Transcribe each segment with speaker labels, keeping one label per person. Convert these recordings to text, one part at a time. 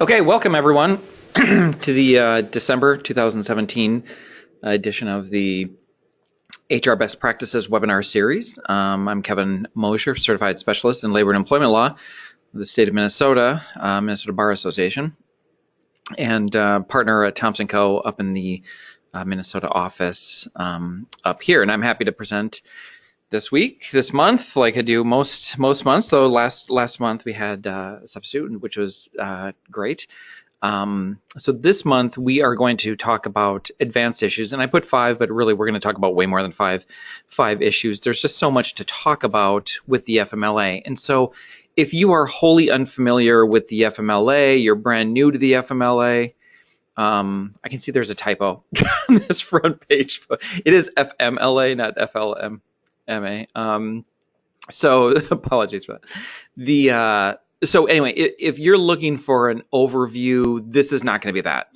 Speaker 1: Okay, welcome everyone to the December 2017 edition of the HR Best Practices webinar series. I'm Kevin Mosher, Certified Specialist in Labor and Employment Law of the state of Minnesota, Minnesota Bar Association, and partner at Thompson Co. up in the Minnesota office up here. And I'm happy to present this month, like I do most months, though last month we had a substitute, which was great. So this month we are going to talk about advanced issues, and I put 5, but really we're going to talk about way more than five issues. There's just so much to talk about with the FMLA. And so if you are wholly unfamiliar with the FMLA, you're brand new to the FMLA, I can see there's a typo on this front page. It is FMLA, not FLM. So apologies for that. So anyway, if you're looking for an overview, this is not going to be that.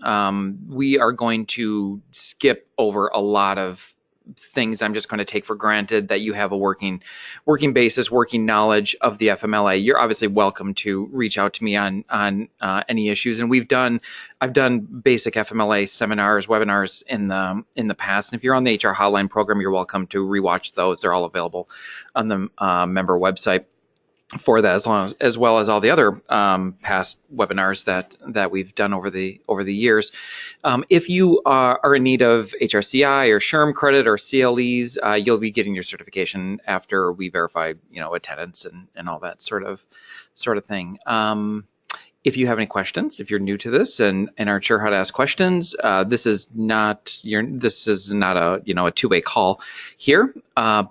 Speaker 1: We are going to skip over a lot of things. I'm just going to take for granted that you have a working basis, working knowledge of the FMLA. You're obviously welcome to reach out to me on any issues. And I've done basic FMLA seminars, webinars in the past. And if you're on the HR Hotline program, you're welcome to rewatch those. They're all available on the member website for that, as well as all the other past webinars that we've done over the years. If you are in need of HRCI or SHRM credit or CLEs, you'll be getting your certification after we verify, attendance and all that sort of thing. If you have any questions, if you're new to this and aren't sure how to ask questions, this is not a two-way call here.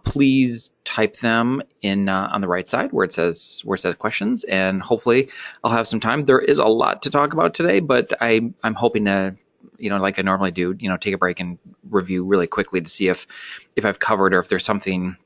Speaker 1: Please type them in on the right side where it says questions, and hopefully I'll have some time. There is a lot to talk about today, but I'm hoping to, like I normally do, take a break and review really quickly to see if I've covered or if there's something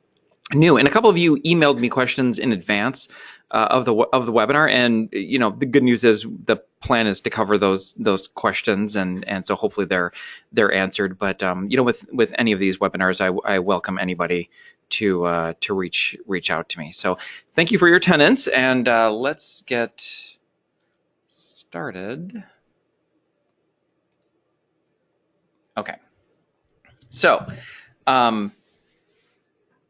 Speaker 1: new. And a couple of you emailed me questions in advance of the webinar, and the good news is the plan is to cover those questions, and so hopefully they're answered. But with any of these webinars, I welcome anybody to reach out to me. So thank you for your attendance, and let's get started. Okay, so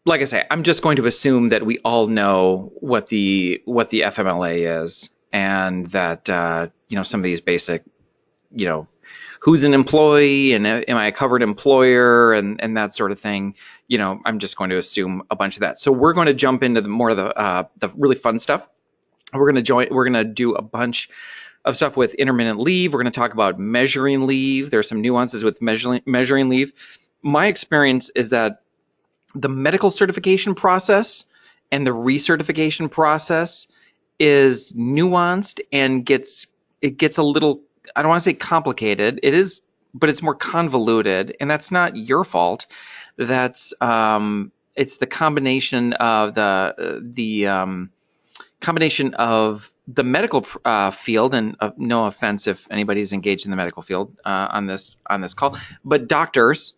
Speaker 1: like I say, I'm just going to assume that we all know what the FMLA is, and that some of these basic, who's an employee and am I a covered employer and that sort of thing. I'm just going to assume a bunch of that. So we're going to jump into more of the really fun stuff. We're going to do a bunch of stuff with intermittent leave. We're going to talk about measuring leave. There's some nuances with measuring leave. My experience is that the medical certification process and the recertification process is nuanced and gets a little, I don't want to say complicated. It is, but it's more convoluted, and that's not your fault. That's it's the combination of the combination of the medical field, and no offense if anybody's engaged in the medical field on this call, but doctors.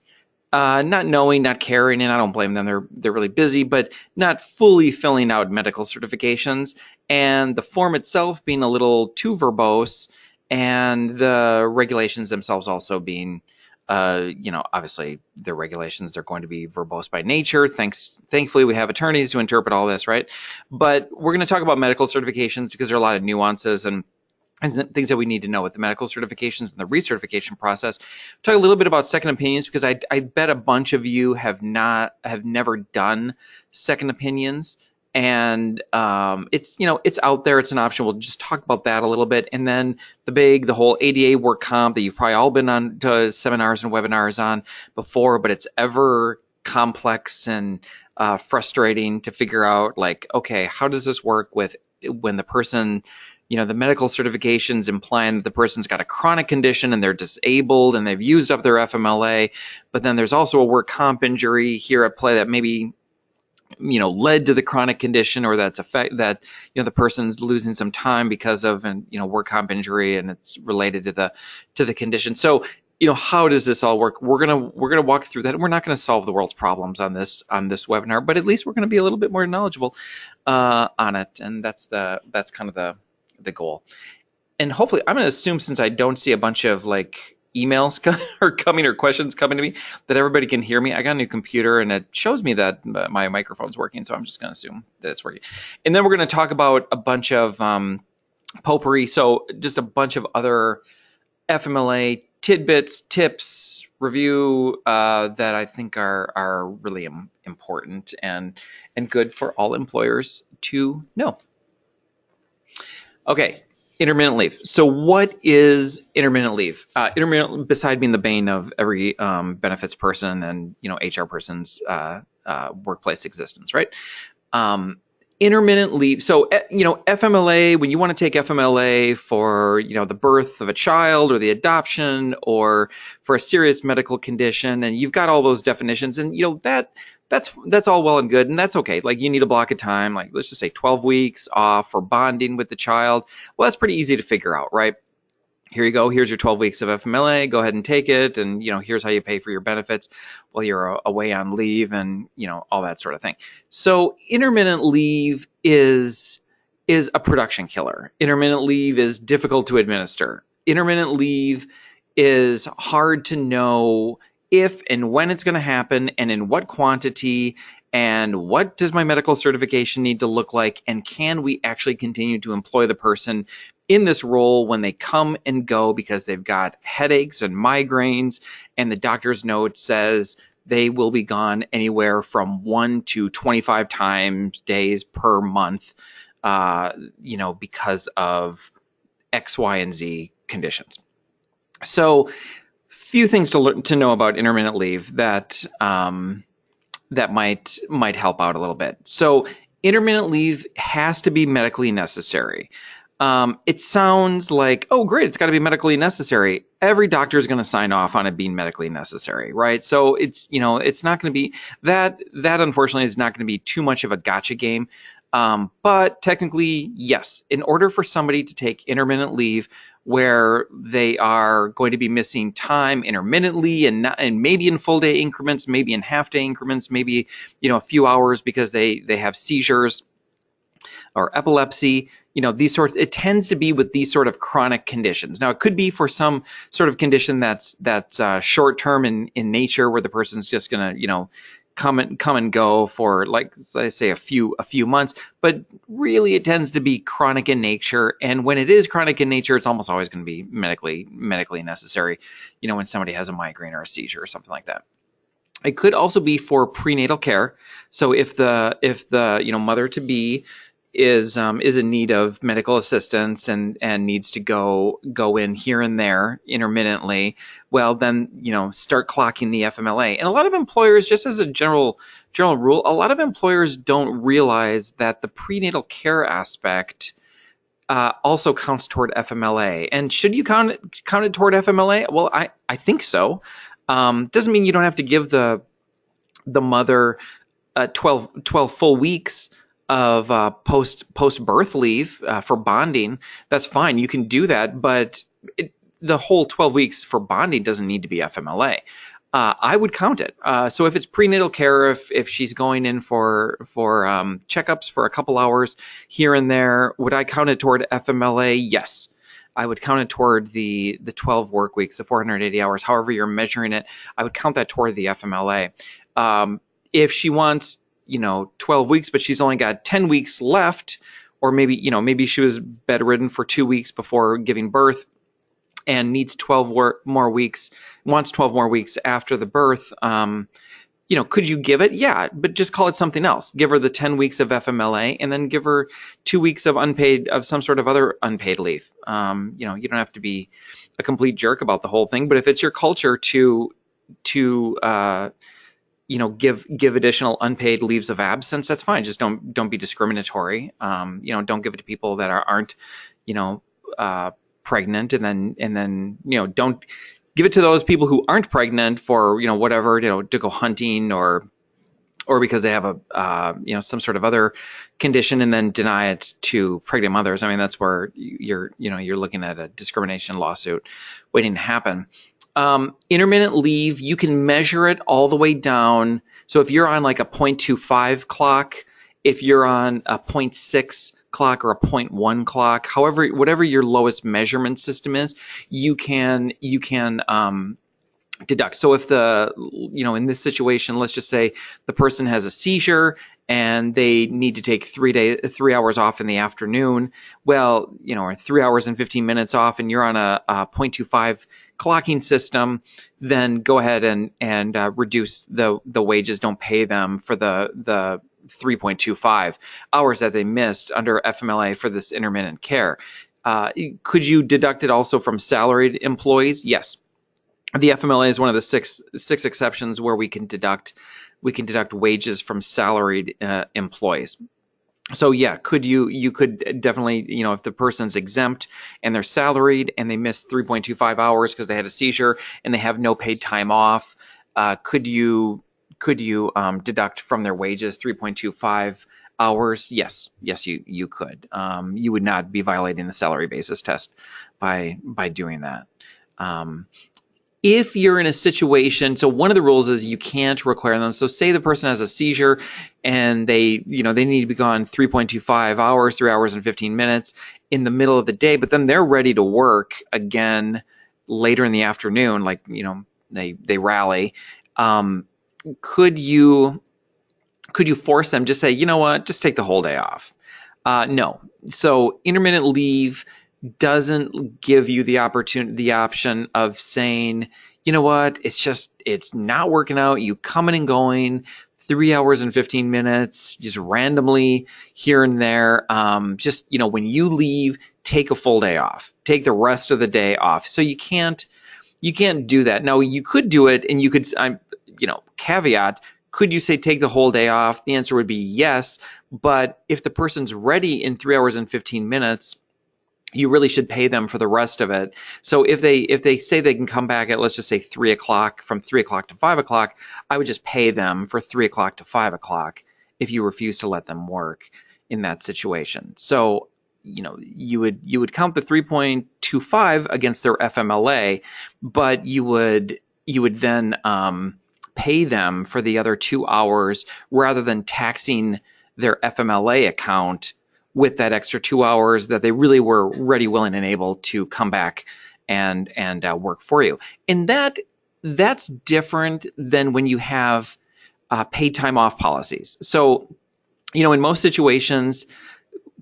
Speaker 1: Not knowing, not caring, and I don't blame them. They're really busy, but not fully filling out medical certifications, and the form itself being a little too verbose, and the regulations themselves also being, obviously the regulations, they're going to be verbose by nature. Thankfully, we have attorneys to interpret all this, right? But we're going to talk about medical certifications because there are a lot of nuances and things that we need to know with the medical certifications and the recertification process. Talk a little bit about second opinions, because I bet a bunch of you have never done second opinions, and it's out there, it's an option. We'll just talk about that a little bit, and then the whole ADA work comp that you've probably all been on to seminars and webinars on before, but it's ever complex and frustrating to figure out, like, okay, how does this work when the person, the medical certifications implying that the person's got a chronic condition and they're disabled and they've used up their FMLA, but then there's also a work comp injury here at play that maybe, led to the chronic condition, or that the person's losing some time because of work comp injury, and it's related to the condition. So, how does this all work? We're gonna walk through that, and we're not going to solve the world's problems on this webinar, but at least we're going to be a little bit more knowledgeable on it, and that's kind of the goal. and hopefully, I'm going to assume, since I don't see a bunch of like emails or questions coming to me, that everybody can hear me. I got a new computer and it shows me that my microphone's working, so I'm just going to assume that it's working. And then we're going to talk about a bunch of potpourri, so just a bunch of other FMLA tidbits, tips, review that I think are really important and good for all employers to know. Okay, intermittent leave. So what is intermittent leave? Intermittent, beside being the bane of every benefits person and HR person's workplace existence, right? Intermittent leave. So FMLA, when you want to take FMLA for the birth of a child or the adoption or for a serious medical condition, and you've got all those definitions, and that's all well and good, and that's okay. Like, you need a block of time, like let's just say 12 weeks off for bonding with the child. Well, that's pretty easy to figure out, right? Here you go. Here's your 12 weeks of FMLA. Go ahead and take it. And, here's how you pay for your benefits while you're away on leave and, all that sort of thing. So intermittent leave is a production killer. Intermittent leave is difficult to administer. Intermittent leave is hard to know if and when it's going to happen and in what quantity, and what does my medical certification need to look like, and can we actually continue to employ the person in this role when they come and go because they've got headaches and migraines and the doctor's note says they will be gone anywhere from 1 to 25 days per month, because of X, Y, and Z conditions. So few things to know about intermittent leave that might help out a little bit. So intermittent leave has to be medically necessary. It sounds like, oh great, it's got to be medically necessary. Every doctor is going to sign off on it being medically necessary, right? So it's not going to be that unfortunately is not going to be too much of a gotcha game. But technically, yes, in order for somebody to take intermittent leave where they are going to be missing time intermittently and maybe in full day increments, maybe in half day increments, maybe a few hours because they have seizures or epilepsy, these sorts, it tends to be with these sort of chronic conditions. Now, it could be for some sort of condition that's short term in nature, where the person's just going to, come and go for, like, let's say a few months, but really it tends to be chronic in nature. And when it is chronic in nature, it's almost always going to be medically necessary, when somebody has a migraine or a seizure or something like that. It could also be for prenatal care. So if the mother to be is in need of medical assistance and needs to go in here and there intermittently, well then start clocking the FMLA. And a lot of employers, just as a general rule, a lot of employers don't realize that the prenatal care aspect also counts toward FMLA. And should you count it toward FMLA? Well, I think so. Doesn't mean you don't have to give the mother 12 full weeks of post birth leave for bonding. That's fine, you can do that, but the whole 12 weeks for bonding doesn't need to be FMLA. I would count it. So if it's prenatal care, if she's going in for checkups for a couple hours here and there, would I count it toward FMLA? Yes. I would count it toward the 12 work weeks, the 480 hours, however you're measuring it. I would count that toward the FMLA. If she wants 12 weeks, but she's only got 10 weeks left, or maybe she was bedridden for 2 weeks before giving birth and needs 12 more weeks, wants 12 more weeks after the birth, could you give it? Yeah, but just call it something else. Give her the 10 weeks of FMLA and then give her 2 weeks of some sort of other unpaid leave. You don't have to be a complete jerk about the whole thing, but if it's your culture to give additional unpaid leaves of absence, that's fine. Just don't be discriminatory. Don't give it to people that aren't pregnant, and then don't give it to those people who aren't pregnant for whatever, to go hunting or because they have a some sort of other condition, and then deny it to pregnant mothers. I mean, that's where you're looking at a discrimination lawsuit waiting to happen. Intermittent leave, you can measure it all the way down. So if you're on like a 0.25 clock, if you're on a 0.6, clock or a 0.1 clock, however, whatever your lowest measurement system is, you can deduct. So if in this situation, let's just say the person has a seizure and they need to take 3 hours off in the afternoon. Well, or 3 hours and 15 minutes off, and you're on a 0.25 clocking system, then go ahead and reduce the wages. Don't pay them for the 3.25 hours that they missed under FMLA for this intermittent care. Could you deduct it also from salaried employees? Yes. The FMLA is one of the six exceptions where we can deduct wages from salaried employees. So yeah, you could definitely, if the person's exempt and they're salaried and they missed 3.25 hours because they had a seizure and they have no paid time off, could you deduct from their wages 3.25 hours? Yes, you could. You would not be violating the salary basis test by doing that. If you're in a situation, so one of the rules is you can't require them. So say the person has a seizure and they need to be gone 3.25 hours, 3 hours and 15 minutes in the middle of the day, but then they're ready to work again later in the afternoon, like, they rally. Could you force them, just say, you know what, just take the whole day off? No. So intermittent leave doesn't give you the option of saying, you know what, it's not working out. You coming and going 3 hours and 15 minutes, just randomly here and there. When you leave, take a full day off, take the rest of the day off. So you can't do that. Now you could do it, and you could, caveat, could you say take the whole day off? The answer would be yes. But if the person's ready in 3 hours and 15 minutes, you really should pay them for the rest of it. So if they say they can come back at, let's just say 3 o'clock, from 3 o'clock to 5 o'clock, I would just pay them for 3 o'clock to 5 o'clock if you refuse to let them work in that situation. So, you would count the 3.25 against their FMLA, but you would then pay them for the other 2 hours rather than taxing their FMLA account with that extra 2 hours that they really were ready, willing, and able to come back and work for you. And that's different than when you have paid time off policies. So, in most situations,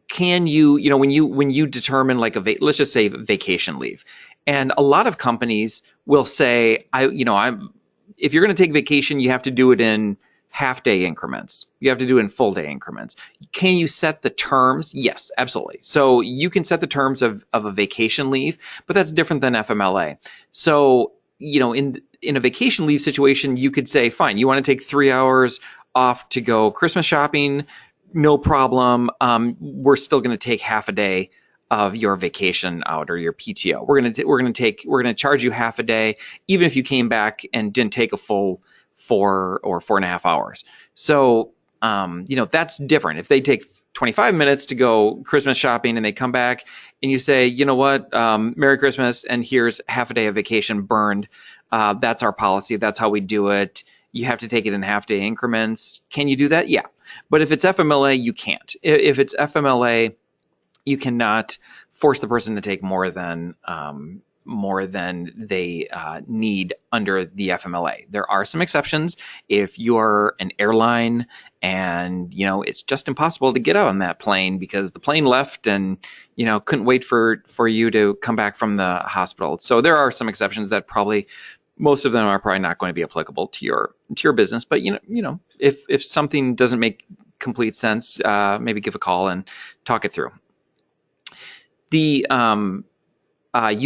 Speaker 1: can you, when you determine like let's just say vacation leave, and a lot of companies will say, if you're going to take vacation, you have to do it in half-day increments. You have to do it in full-day increments. Can you set the terms? Yes, absolutely. So you can set the terms of a vacation leave, but that's different than FMLA. So, in a vacation leave situation, you could say, fine, you want to take 3 hours off to go Christmas shopping, no problem. We're still going to take half a day of your vacation out, or your PTO. We're going to charge you half a day, even if you came back and didn't take a full 4 or 4.5 hours. So, that's different. If they take 25 minutes to go Christmas shopping and they come back and you say, you know what, Merry Christmas, and here's half a day of vacation burned. That's our policy. That's how we do it. You have to take it in half-day increments. Can you do that? Yeah. But if it's FMLA, you can't. If it's FMLA, you cannot force the person to take more than they need under the FMLA. There are some exceptions. If you're an airline and it's just impossible to get on that plane because the plane left and couldn't wait for you to come back from the hospital. So there are some exceptions that most of them are probably not going to be applicable to your business. But if something doesn't make complete sense, maybe give a call and talk it through. You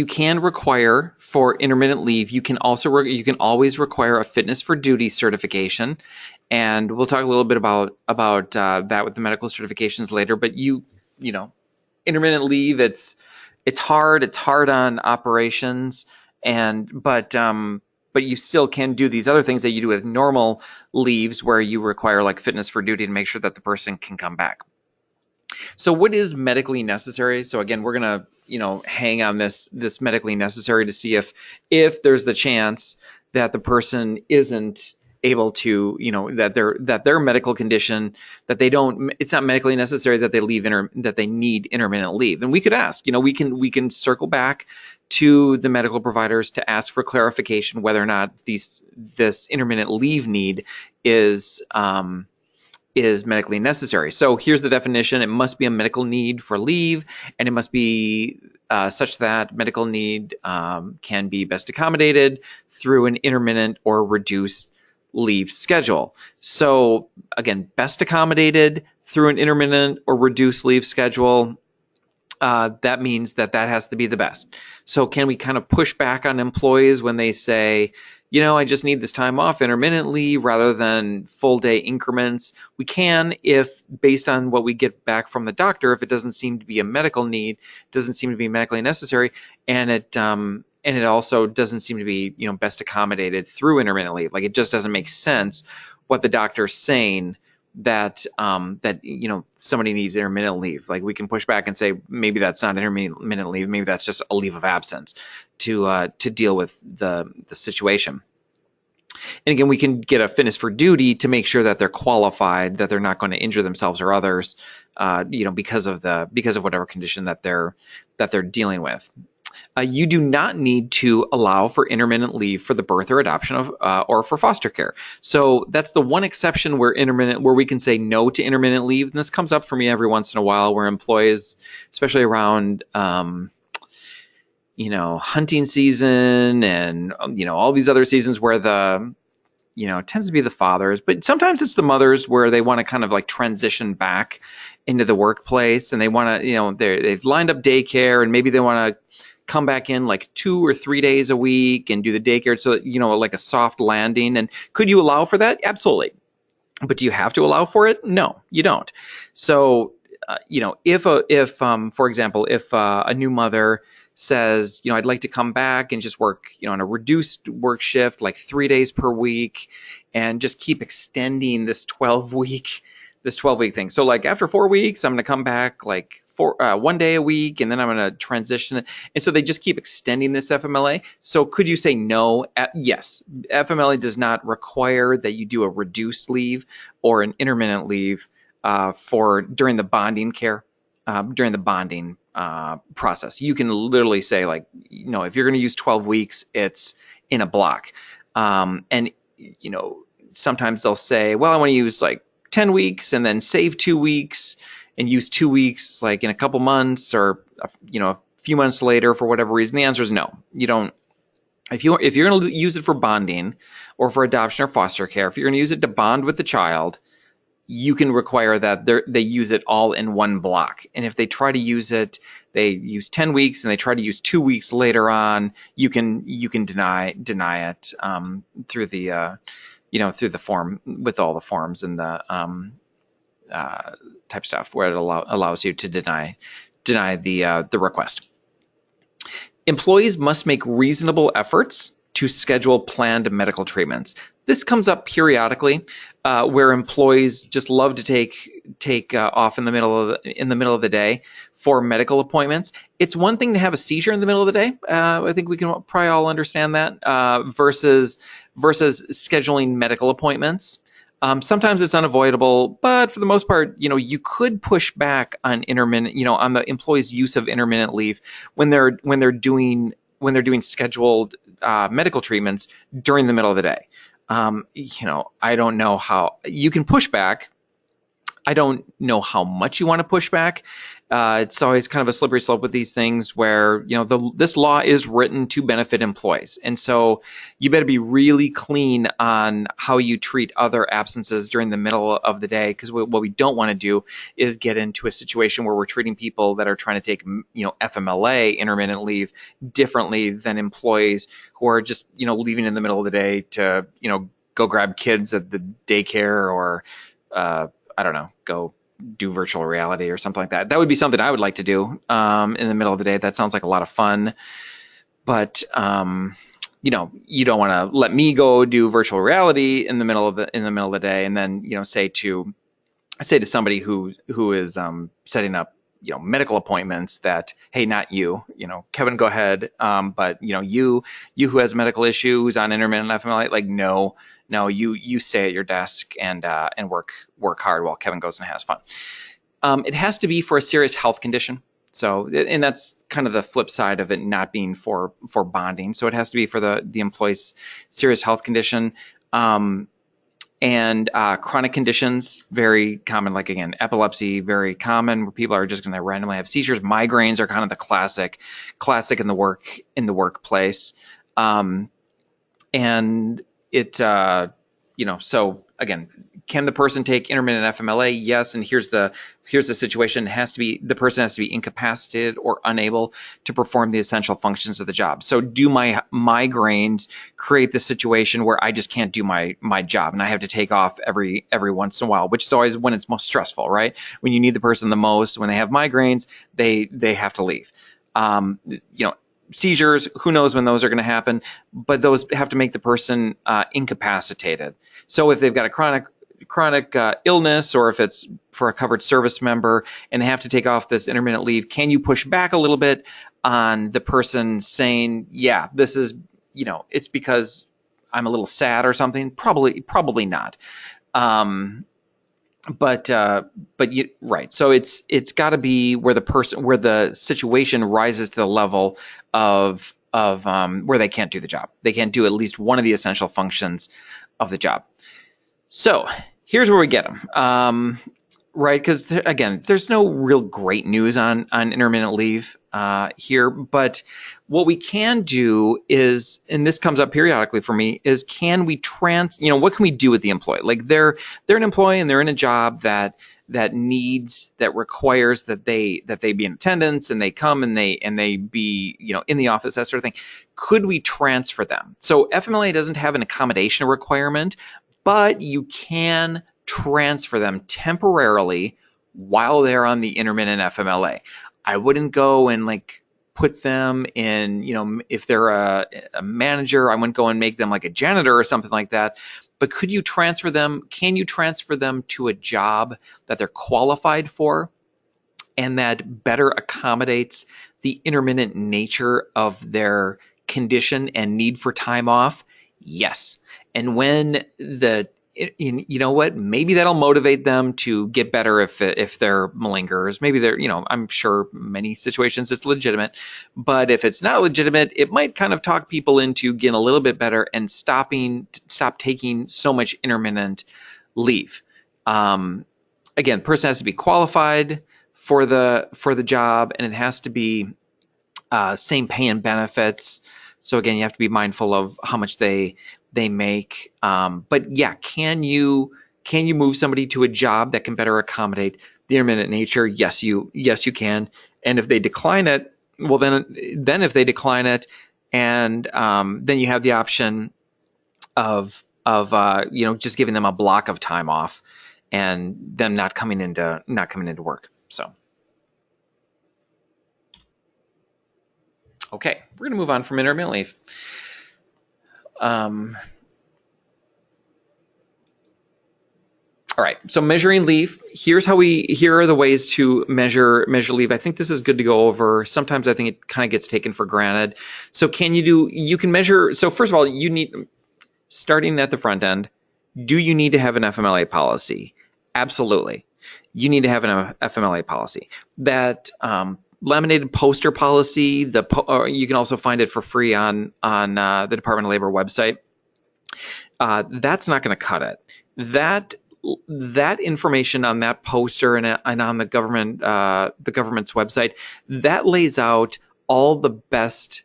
Speaker 1: can require for intermittent leave. You can always require a fitness for duty certification, and we'll talk a little bit about that with the medical certifications later. But intermittent leave, it's hard. It's hard on operations, but you still can do these other things that you do with normal leaves, where you require like fitness for duty to make sure that the person can come back. So what is medically necessary? So again, we're gonna hang on this medically necessary to see if there's the chance that the person isn't able to, that their medical condition, that it's not medically necessary that they need intermittent leave. And we could ask, we can circle back to the medical providers to ask for clarification whether or not this intermittent leave need is medically necessary. So here's the definition. It must be a medical need for leave, and it must be such that medical need can be best accommodated through an intermittent or reduced leave schedule. So again, best accommodated through an intermittent or reduced leave schedule. That means that has to be the best. So can we kind of push back on employees when they say, I just need this time off intermittently rather than full day increments? We can, if based on what we get back from the doctor, if it doesn't seem to be a medical need, doesn't seem to be medically necessary, and it also doesn't seem to be, best accommodated through intermittent leave. Like, it just doesn't make sense what the doctor's saying that somebody needs intermittent leave. Like, we can push back and say maybe that's not intermittent leave, maybe that's just a leave of absence to deal with the situation. And again, we can get a fitness for duty to make sure that they're qualified, that they're not going to injure themselves or others, because of whatever condition that they're dealing with. You do not need to allow for intermittent leave for the birth or adoption of or for foster care. So that's the one exception where we can say no to intermittent leave. And this comes up for me every once in a while, where employees, especially around hunting season and all these other seasons where it tends to be the fathers, but sometimes it's the mothers where they want to kind of like transition back into the workplace, and they want to, they've lined up daycare, and maybe they want to come back in like 2 or 3 days a week and do the daycare, so that, like a soft landing. And could you allow for that? Absolutely. But do you have to allow for it? No, you don't. So, if for example, if a new mother says, I'd like to come back and just work, on a reduced work shift, like 3 days per week, and just keep extending this 12-week thing. So like after 4 weeks, I'm going to come back like 1 day a week, and then I'm going to transition. And so they just keep extending this FMLA. So could you say no? Yes. FMLA does not require that you do a reduced leave or an intermittent leave during the bonding care, during the bonding process. You can literally say, like, if you're going to use 12 weeks, it's in a block. And sometimes they'll say, well, I want to use like 10 weeks and then save 2 weeks and use 2 weeks like in a couple months, or a few months later for whatever reason. The answer is no. You don't. If you're going to use it for bonding or for adoption or foster care, if you're going to use it to bond with the child, you can require that they use it all in one block. And if they try to use it, they use 10 weeks and they try to use 2 weeks later on, you can deny it through the through the form, with all the forms and the type stuff, where it allows you to deny the request. Employees must make reasonable efforts to schedule planned medical treatments. This comes up periodically, where employees just love to take off in the middle of the day for medical appointments. It's one thing to have a seizure in the middle of the day. I think we can probably all understand that, versus scheduling medical appointments. Sometimes it's unavoidable, but for the most part, you could push back on on the employee's use of intermittent leave when they're doing scheduled medical treatments during the middle of the day. I don't know how you can push back. I don't know how much you want to push back. It's always kind of a slippery slope with these things, where this law is written to benefit employees, and so you better be really clean on how you treat other absences during the middle of the day, because what we don't want to do is get into a situation where we're treating people that are trying to take FMLA intermittent leave differently than employees who are just leaving in the middle of the day to go grab kids at the daycare, or I don't know, go do virtual reality or something like that. That would be something I would like to do in the middle of the day. That sounds like a lot of fun. But you don't want to let me go do virtual reality in the middle of the day, and then say to somebody who is setting up medical appointments that, hey, not you, Kevin, go ahead, but you who has a medical issue, who's on intermittent FMLA, like no, you stay at your desk and work hard while Kevin goes and has fun. It has to be for a serious health condition. So, and that's kind of the flip side of it not being for bonding. So it has to be for the employee's serious health condition. And chronic conditions, very common, like again, epilepsy, very common, where people are just going to randomly have seizures. Migraines are kind of the classic in the workplace. And it, so again, can the person take intermittent FMLA? Yes. And here's the situation. The person has to be incapacitated or unable to perform the essential functions of the job. So do my migraines create the situation where I just can't do my job and I have to take off every once in a while, which is always when it's most stressful, right? When you need the person the most, when they have migraines, they have to leave. Seizures, who knows when those are going to happen, but those have to make the person incapacitated. So if they've got a chronic illness, or if it's for a covered service member and they have to take off this intermittent leave, can you push back a little bit on the person saying, yeah, this is, it's because I'm a little sad or something? Probably not. But right. So it's got to be where the situation rises to the level of where they can't do the job. They can't do at least one of the essential functions of the job. So here's where we get them, right? Because again, there's no real great news on intermittent leave here, but what we can do is, and this comes up periodically for me, is can we what can we do with the employee? Like they're an employee and they're in a job that requires that they be in attendance and they come and they be in the office, that sort of thing. Could we transfer them? So FMLA doesn't have an accommodation requirement, but you can transfer them temporarily while they're on the intermittent FMLA. I wouldn't go and put them in, if they're a manager, I wouldn't go and make them like a janitor or something like that. But could you transfer them? Can you transfer them to a job that they're qualified for and that better accommodates the intermittent nature of their condition and need for time off? Yes. And when maybe that'll motivate them to get better if they're malingers. Maybe they're, I'm sure many situations it's legitimate, but if it's not legitimate, it might kind of talk people into getting a little bit better and stop taking so much intermittent leave. Again, the person has to be qualified for the job, and it has to be same pay and benefits. So again, you have to be mindful of how much they make. But yeah, can you move somebody to a job that can better accommodate the intermittent nature? Yes, you can. And if they decline it, well, then if they decline it, and then you have the option of just giving them a block of time off and them not coming into work. So. Okay, we're going to move on from intermittent leave. All right, so measuring leave. Here are the ways to measure leave. I think this is good to go over. Sometimes I think it kind of gets taken for granted. So you can measure. So first of all, you need, starting at the front end, do you need to have an FMLA policy? Absolutely. You need to have an FMLA policy. That laminated poster policy, you can also find it for free on the Department of Labor website. That's not going to cut it. That information on that poster and on the government's website, that lays out all the best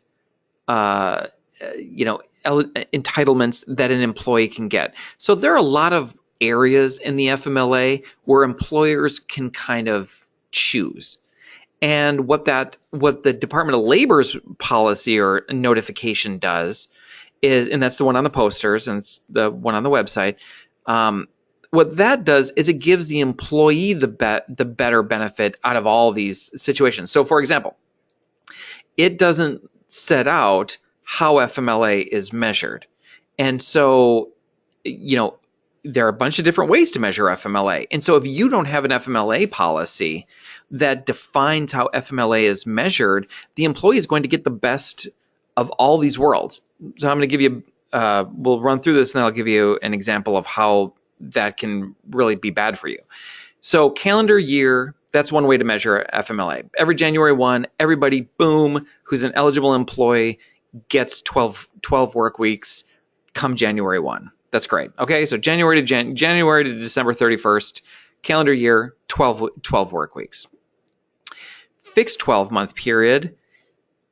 Speaker 1: entitlements that an employee can get. So there are a lot of areas in the FMLA where employers can kind of choose. And what the Department of Labor's policy or notification does is, and that's the one on the posters and it's the one on the website, what that does is it gives the employee the better benefit out of all these situations. So for example, it doesn't set out how FMLA is measured. And so, there are a bunch of different ways to measure FMLA. And so if you don't have an FMLA policy, that defines how FMLA is measured, the employee is going to get the best of all these worlds. So I'm going to give you, we'll run through this and then I'll give you an example of how that can really be bad for you. So calendar year, that's one way to measure FMLA. Every January 1, everybody, boom, who's an eligible employee gets 12 work weeks come January 1. That's great. Okay, so January to December 31st, calendar year, 12 work weeks. Fixed 12-month period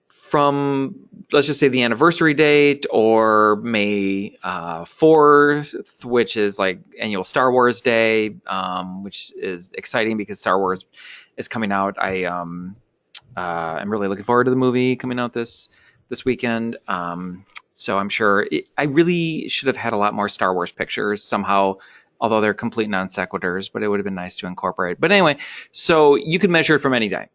Speaker 1: from, let's just say, the anniversary date, or May 4th, which is like annual Star Wars Day, which is exciting because Star Wars is coming out. I'm really looking forward to the movie coming out this weekend. So I'm sure I really should have had a lot more Star Wars pictures somehow, although they're complete non sequiturs, but it would have been nice to incorporate. But anyway, so you can measure it from any day.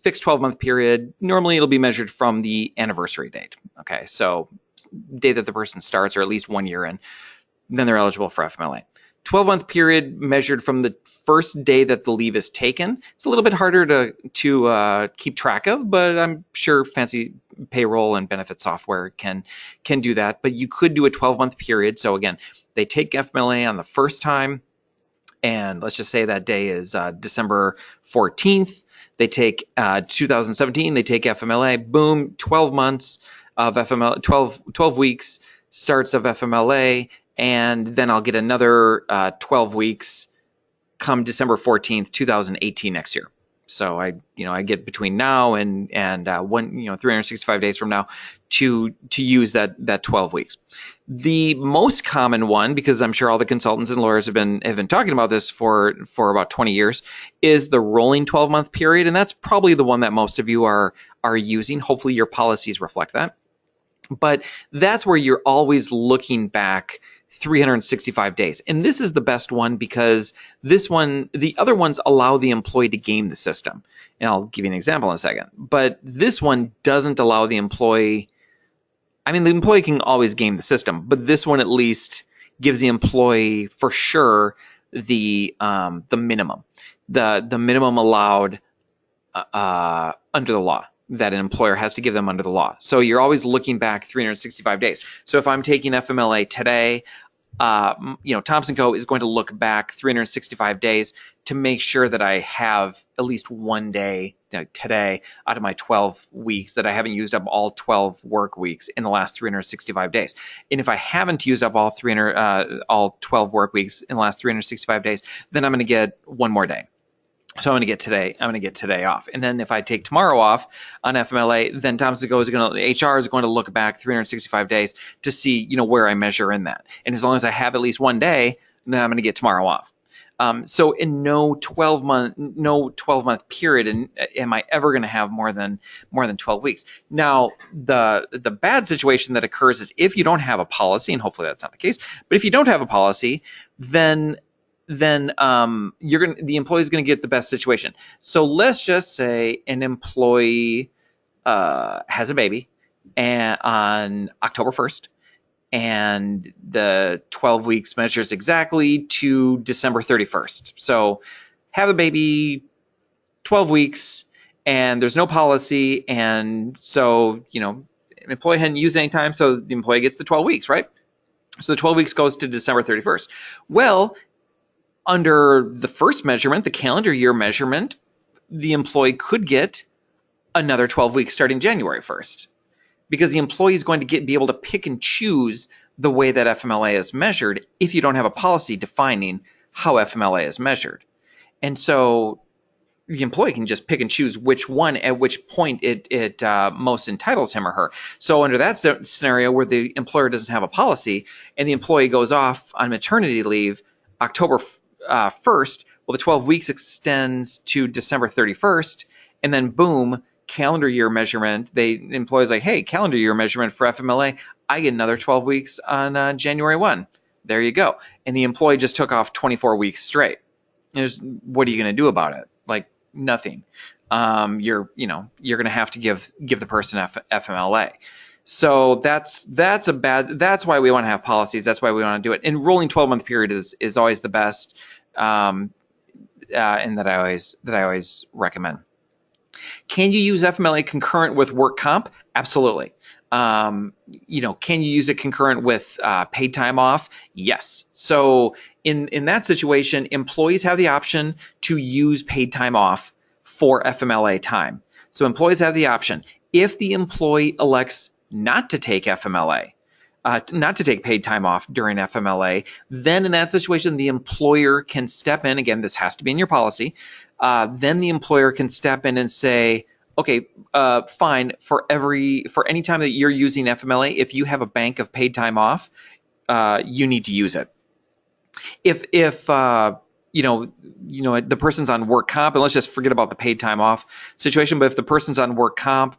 Speaker 1: Fixed 12-month period, normally it'll be measured from the anniversary date. Okay, so day that the person starts, or at least 1 year in, then they're eligible for FMLA. 12-month period measured from the first day that the leave is taken. It's a little bit harder to keep track of, but I'm sure fancy payroll and benefit software can do that. But you could do a 12-month period. So again, they take FMLA on the first time, and let's just say that day is December 14th. They take 2017, they take FMLA, boom, 12 months of FMLA, 12 weeks starts of FMLA, and then I'll get another 12 weeks come December 14th, 2018 next year. So I get between now and 365 days from now to use that 12 weeks. The most common one, because I'm sure all the consultants and lawyers have been talking about this for about 20 years, is the rolling 12-month period, and that's probably the one that most of you are using. Hopefully your policies reflect that. But that's where you're always looking back 365 days. And this is the best one because this one, the other ones allow the employee to game the system. And I'll give you an example in a second. But this one doesn't allow the employee. I mean, the employee can always game the system, but this one at least gives the employee for sure the minimum, the minimum allowed under the law that an employer has to give them under the law. So you're always looking back 365 days. So if I'm taking FMLA today, Thompson Co. is going to look back 365 days to make sure that I have at least one day today out of my 12 weeks that I haven't used up all 12 work weeks in the last 365 days. And if I haven't used up all 12 work weeks in the last 365 days, then I'm going to get one more day. So I'm going to get today off. And then if I take tomorrow off on FMLA, then Thompson Co. HR is going to look back 365 days to see, where I measure in that. And as long as I have at least one day, then I'm going to get tomorrow off. So in no 12-month period am I ever going to have more than 12 weeks. Now, the bad situation that occurs is if you don't have a policy, and hopefully that's not the case, but if you don't have a policy, then the employee is going to get the best situation. So let's just say an employee has a baby on October 1st, and the 12 weeks measures exactly to December 31st. So have a baby, 12 weeks, and there's no policy, and so an employee hadn't used any time, so the employee gets the 12 weeks, right? So the 12 weeks goes to December 31st. Well, under the first measurement, the calendar year measurement, the employee could get another 12 weeks starting January 1st, because the employee is going to be able to pick and choose the way that FMLA is measured if you don't have a policy defining how FMLA is measured. And so the employee can just pick and choose which one at which point it most entitles him or her. So under that scenario where the employer doesn't have a policy and the employee goes off on maternity leave October 1st, well, the 12 weeks extends to December 31st, and then boom, calendar year measurement. The employee's like, hey, calendar year measurement for FMLA, I get another 12 weeks on January 1. There you go. And the employee just took off 24 weeks straight. What are you going to do about it? Like nothing. You're going to have to give the person FMLA. So that's why we want to have policies. That's why we want to do it. And rolling 12-month period is always the best. and that I always recommend. Can you use FMLA concurrent with work comp? Absolutely. Can you use it concurrent with paid time off? Yes. So in that situation, employees have the option to use paid time off for FMLA time. So employees have the option. If the employee elects not to take FMLA, not to take paid time off during FMLA, then in that situation, the employer can step in. Again, this has to be in your policy. Then the employer can step in and say, okay, fine, for any time that you're using FMLA, if you have a bank of paid time off, you need to use it. If the person's on work comp, and let's just forget about the paid time off situation, but if the person's on work comp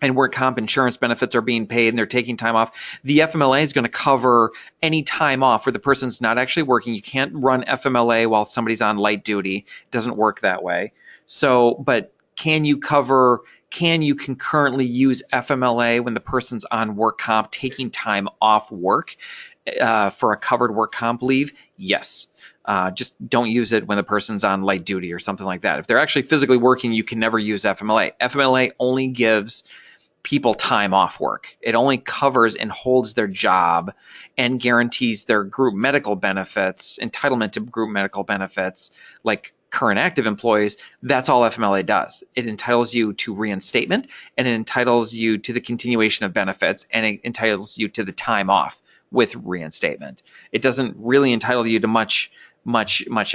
Speaker 1: and work comp insurance benefits are being paid and they're taking time off, the FMLA is going to cover any time off where the person's not actually working. You can't run FMLA while somebody's on light duty. It doesn't work that way. So, but can you concurrently use FMLA when the person's on work comp taking time off work for a covered work comp leave? Yes. Just don't use it when the person's on light duty or something like that. If they're actually physically working, you can never use FMLA. FMLA only gives people time off work. It only covers and holds their job and guarantees their group medical benefits, entitlement to group medical benefits, like current active employees. That's all FMLA does. It entitles you to reinstatement, and it entitles you to the continuation of benefits, and it entitles you to the time off with reinstatement. It doesn't really entitle you to much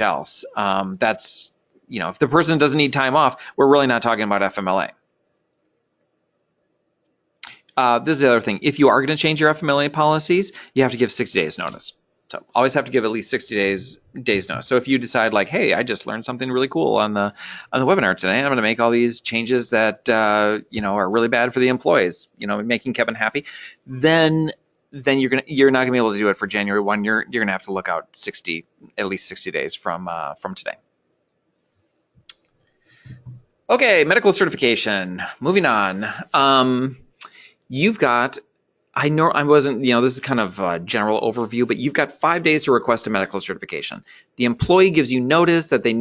Speaker 1: else. That's, if the person doesn't need time off, we're really not talking about FMLA. This is the other thing. If you are going to change your FMLA policies, you have to give 60 days notice. So always have to give at least 60 days notice. So if you decide like, hey, I just learned something really cool on the webinar today, I'm going to make all these changes that are really bad for the employees, making Kevin happy, then you're not going to be able to do it for January 1. You're going to have to look out at least 60 days from today. Okay, medical certification. Moving on. You've got, this is kind of a general overview, but you've got 5 days to request a medical certification. The employee gives you notice that they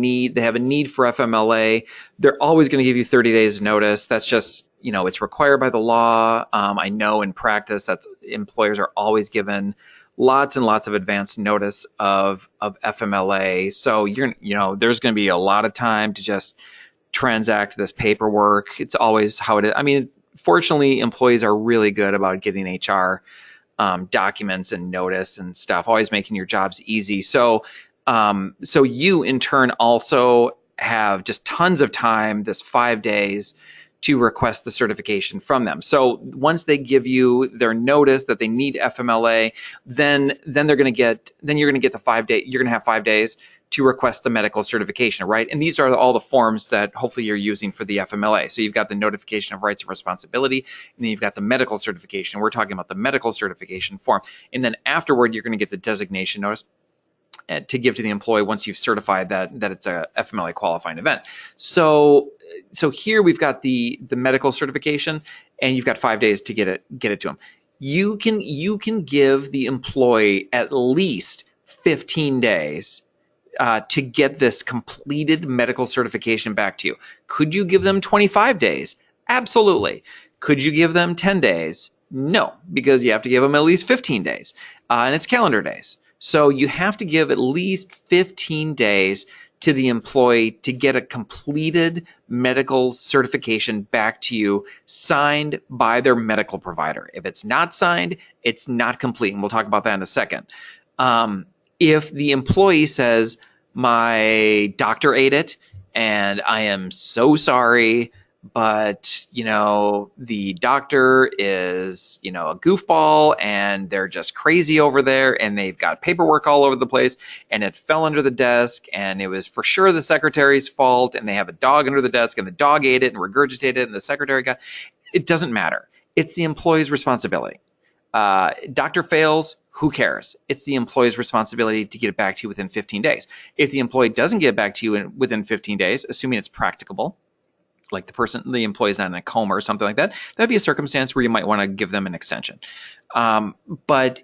Speaker 1: have a need for FMLA. They're always going to give you 30 days notice. That's just, it's required by the law. I know in practice that employers are always given lots and lots of advance notice of FMLA. So there's going to be a lot of time to just transact this paperwork. It's always how it is. Fortunately, employees are really good about getting HR documents and notice and stuff, always making your jobs easy. So you in turn also have just tons of time, this 5 days, to request the certification from them. So once they give you their notice that they need FMLA, then you're going to get the 5 day. You're going to have 5 days to request the medical certification, right? And these are all the forms that hopefully you're using for the FMLA. So you've got the notification of rights and responsibility, and then you've got the medical certification. We're talking about the medical certification form. And then afterward, you're going to get the designation notice to give to the employee once you've certified that it's a FMLA qualifying event. So here we've got the medical certification, and you've got 5 days to get it to them. You can give the employee at least 15 days to get this completed medical certification back to you. Could you give them 25 days? Absolutely. Could you give them 10 days? No, because you have to give them at least 15 days, and it's calendar days. So you have to give at least 15 days to the employee to get a completed medical certification back to you, signed by their medical provider. If it's not signed, it's not complete, and we'll talk about that in a second. If the employee says, my doctor ate it, and I am so sorry, but the doctor is a goofball, and they're just crazy over there, and they've got paperwork all over the place, and it fell under the desk, and it was for sure the secretary's fault, and they have a dog under the desk, and the dog ate it and regurgitated it, and the secretary got it. Doesn't matter. It's the employee's responsibility. Doctor fails, who cares? It's the employee's responsibility to get it back to you within 15 days. If the employee doesn't get it back to you within 15 days, assuming it's practicable, like the employee's not in a coma or something like that, that'd be a circumstance where you might want to give them an extension. But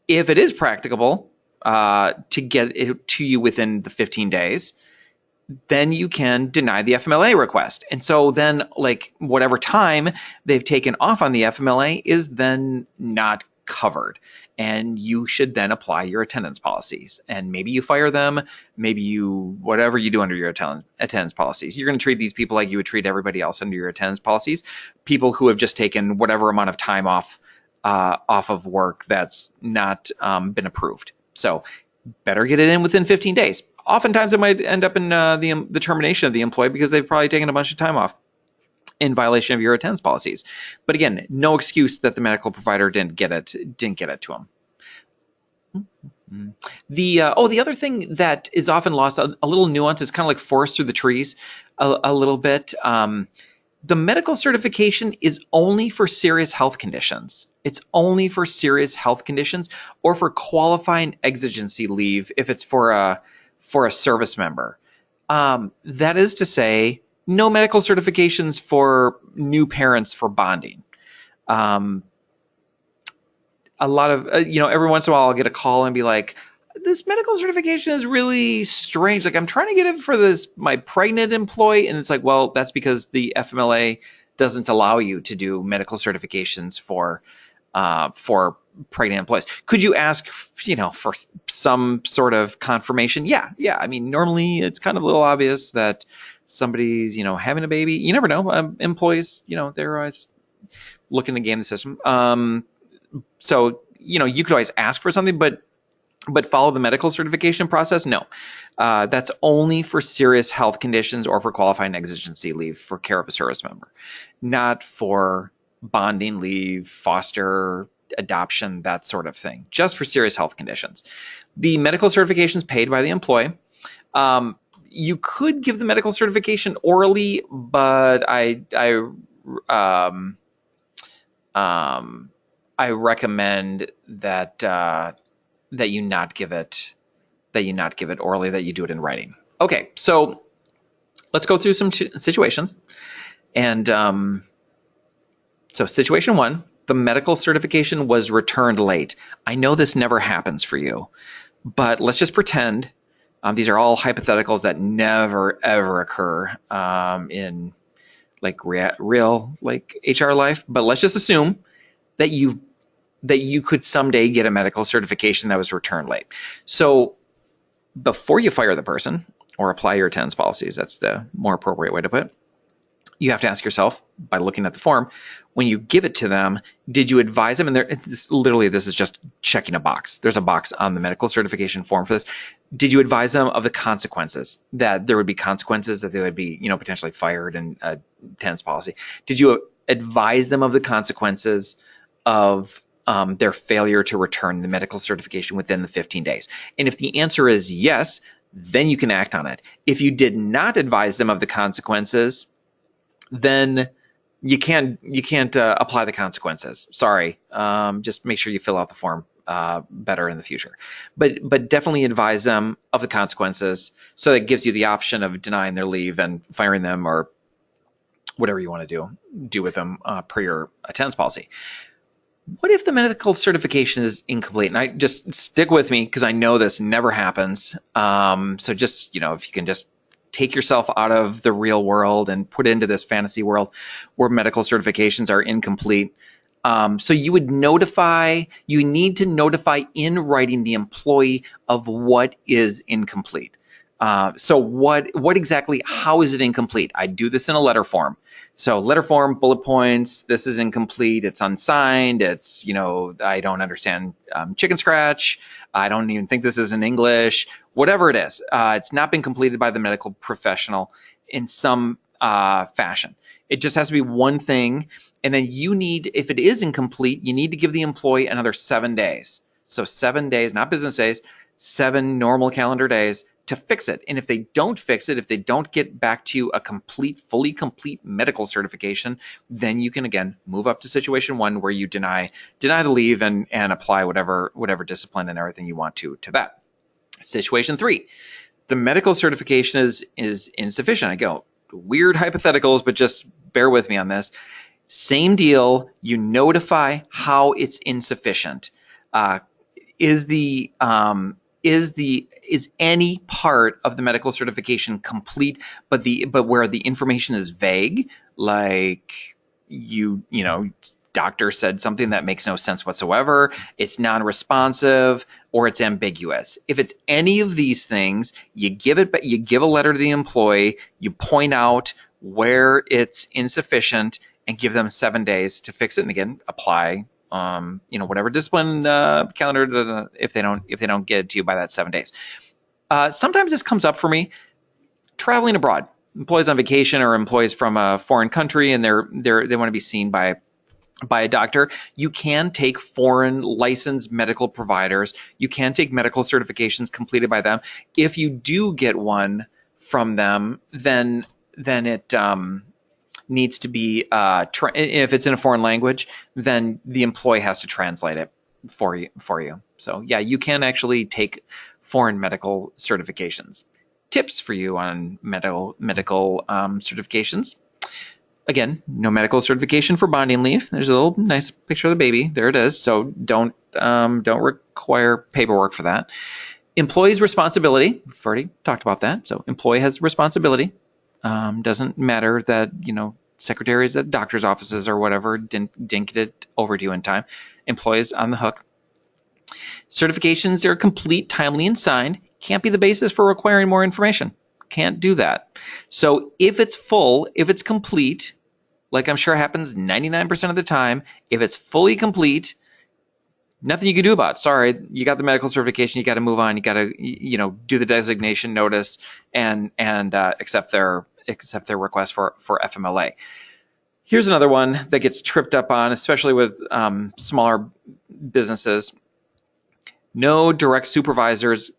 Speaker 1: if it is practicable to get it to you within the 15 days, then you can deny the FMLA request. And so then, like, whatever time they've taken off on the FMLA is then not covered. And you should then apply your attendance policies. And maybe you fire them, maybe you, whatever you do under your attendance policies. You're going to treat these people like you would treat everybody else under your attendance policies. People who have just taken whatever amount of time off of work that's not been approved. So better get it in within 15 days. Oftentimes it might end up in the termination of the employee because they've probably taken a bunch of time off in violation of your attendance policies. But again, no excuse that the medical provider didn't get it to them. The other thing that is often lost, a little nuance, is kind of like forest through the trees a little bit. The medical certification is only for serious health conditions. It's only for serious health conditions or for qualifying exigency leave if it's for a service member. That is to say, no medical certifications for new parents for bonding. A lot of, every once in a while I'll get a call and be like, this medical certification is really strange. Like, I'm trying to get it for my pregnant employee. And it's like, well, that's because the FMLA doesn't allow you to do medical certifications for pregnant employees. Could you ask, for some sort of confirmation? Yeah. I mean, normally it's kind of a little obvious that somebody's, having a baby. You never know. Employees, they're always looking to game the system. So, you could always ask for something, but follow the medical certification process? No. That's only for serious health conditions or for qualifying exigency leave for care of a service member, not for bonding leave, foster, adoption, that sort of thing, just for serious health conditions. The medical certification is paid by the employee. You could give the medical certification orally, but I recommend that you not give it orally, that you do it in writing. Okay, so let's go through some situations. And so situation one, the medical certification was returned late. I know this never happens for you, but let's just pretend these are all hypotheticals that never ever occur in like real like HR life. But let's just assume that you could someday get a medical certification that was returned late. So before you fire the person or apply your attendance policies, that's the more appropriate way to put it, you have to ask yourself, by looking at the form, when you give it to them, did you advise them? And this is just checking a box. There's a box on the medical certification form for this. Did you advise them of the consequences, that there would be consequences, that they would be, potentially fired in a attendance policy? Did you advise them of the consequences of their failure to return the medical certification within the 15 days? And if the answer is yes, then you can act on it. If you did not advise them of the consequences, then you can't apply the consequences. Sorry. Just make sure you fill out the form better in the future. But definitely advise them of the consequences, so it gives you the option of denying their leave and firing them, or whatever you want to do with them per your attendance policy. What if the medical certification is incomplete? And I just stick with me because I know this never happens. So just, if you can just take yourself out of the real world and put into this fantasy world where medical certifications are incomplete. So you need to notify in writing the employee of what is incomplete. So what exactly, how is it incomplete? I do this in a letter form. So letter form, bullet points, this is incomplete, it's unsigned, it's, I don't understand chicken scratch, I don't even think this is in English, whatever it is. It's not been completed by the medical professional in some fashion. It just has to be one thing. And then if it is incomplete, you need to give the employee another 7 days. So 7 days, not business days, 7 normal calendar days to fix it. And if they don't fix it, if they don't get back to you a fully complete medical certification, then you can again move up to situation one, where you deny the leave and apply whatever discipline and everything you want to that. Situation three, the medical certification is insufficient. I go, weird hypotheticals, but just bear with me on this. Same deal, you notify how it's insufficient. Is is any part of the medical certification complete, but where the information is vague, like doctor said something that makes no sense whatsoever, it's non-responsive, or it's ambiguous. If it's any of these things, you give a letter to the employee, you point out where it's insufficient, and give them 7 days to fix it, and again, apply whatever discipline calendar if they don't get it to you by that 7 days. Sometimes this comes up for me traveling abroad. Employees on vacation or employees from a foreign country, and they want to be seen by a doctor. You can take foreign licensed medical providers. You can take medical certifications completed by them. If you do get one from them, then it needs to be if it's in a foreign language, then the employee has to translate it for you. So yeah, you can actually take foreign medical certifications. Tips for you on medical certifications. Again, no medical certification for bonding leave. There's a little nice picture of the baby. There it is. So don't require paperwork for that. Employee's responsibility. We've already talked about that. So employee has responsibility. Doesn't matter that secretaries at doctor's offices or whatever didn't get it over to you in time. Employees on the hook. Certifications are complete, timely, and signed. Can't be the basis for requiring more information. Can't do that. So if it's full, if it's complete, like I'm sure happens 99% of the time, if it's fully complete, nothing you can do about it. Sorry, you got the medical certification, you got to move on, you got to do the designation notice and accept their request for FMLA. Here's another one that gets tripped up on, especially with smaller businesses. No direct supervisors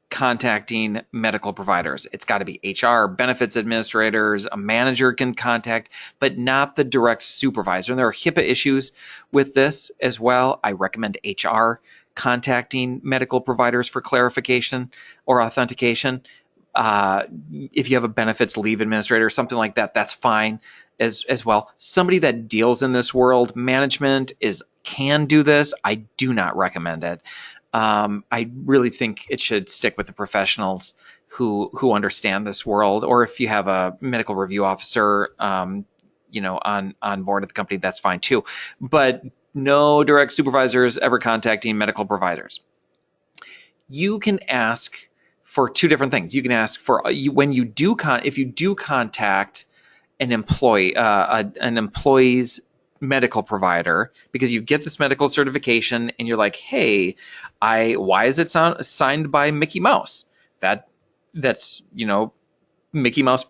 Speaker 1: contacting medical providers. It's got to be HR, benefits administrators, a manager can contact, but not the direct supervisor. And there are HIPAA issues with this as well. I recommend HR contacting medical providers for clarification or authentication. If you have a benefits leave administrator or something like that, that's fine as well. Somebody that deals in this world, management can do this. I do not recommend it. I really think it should stick with the professionals who understand this world, or if you have a medical review officer, on board at the company, that's fine too. But no direct supervisors ever contacting medical providers. You can ask for two different things. You can ask for if you do contact an employee, an employee's medical provider, because you get this medical certification and you're like, hey, why is it signed by Mickey Mouse? That's Mickey Mouse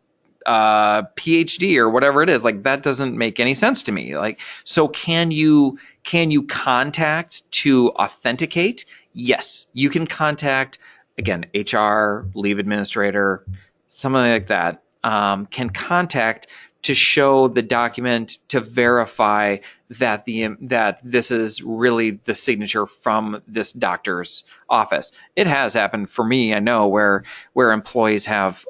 Speaker 1: PhD or whatever it is. Like, that doesn't make any sense to me. Like, so can you contact to authenticate? Yes, you can contact, again, HR, leave administrator, something like that, can contact to show the document to verify that this is really the signature from this doctor's office. It has happened for me, I know, where employees have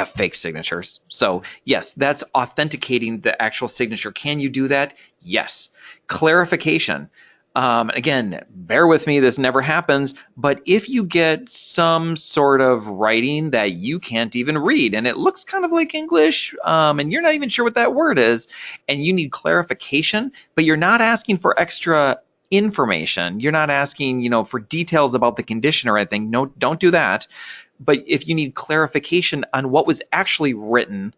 Speaker 1: fake signatures. So yes, that's authenticating the actual signature. Can you do that? Yes. Clarification. Again, bear with me, this never happens, but if you get some sort of writing that you can't even read and it looks kind of like English, and you're not even sure what that word is, and you need clarification, but you're not asking for extra information, you're not asking, for details about the condition or anything, no, don't do that. But if you need clarification on what was actually written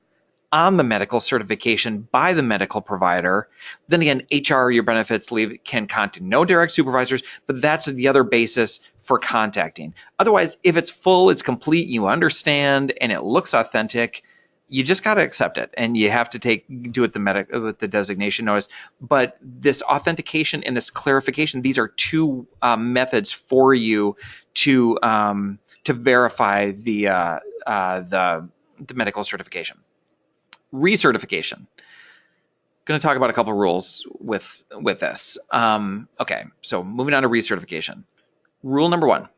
Speaker 1: on the medical certification by the medical provider, then again, HR, your benefits leave, can contact no direct supervisors, but that's the other basis for contacting. Otherwise, if it's full, it's complete, you understand, and it looks authentic, you just got to accept it, and you have to do it with the designation notice. But this authentication and this clarification, these are two methods for you to verify the medical certification. Recertification. Going to talk about a couple rules with this. Okay, so moving on to recertification. Rule number 1,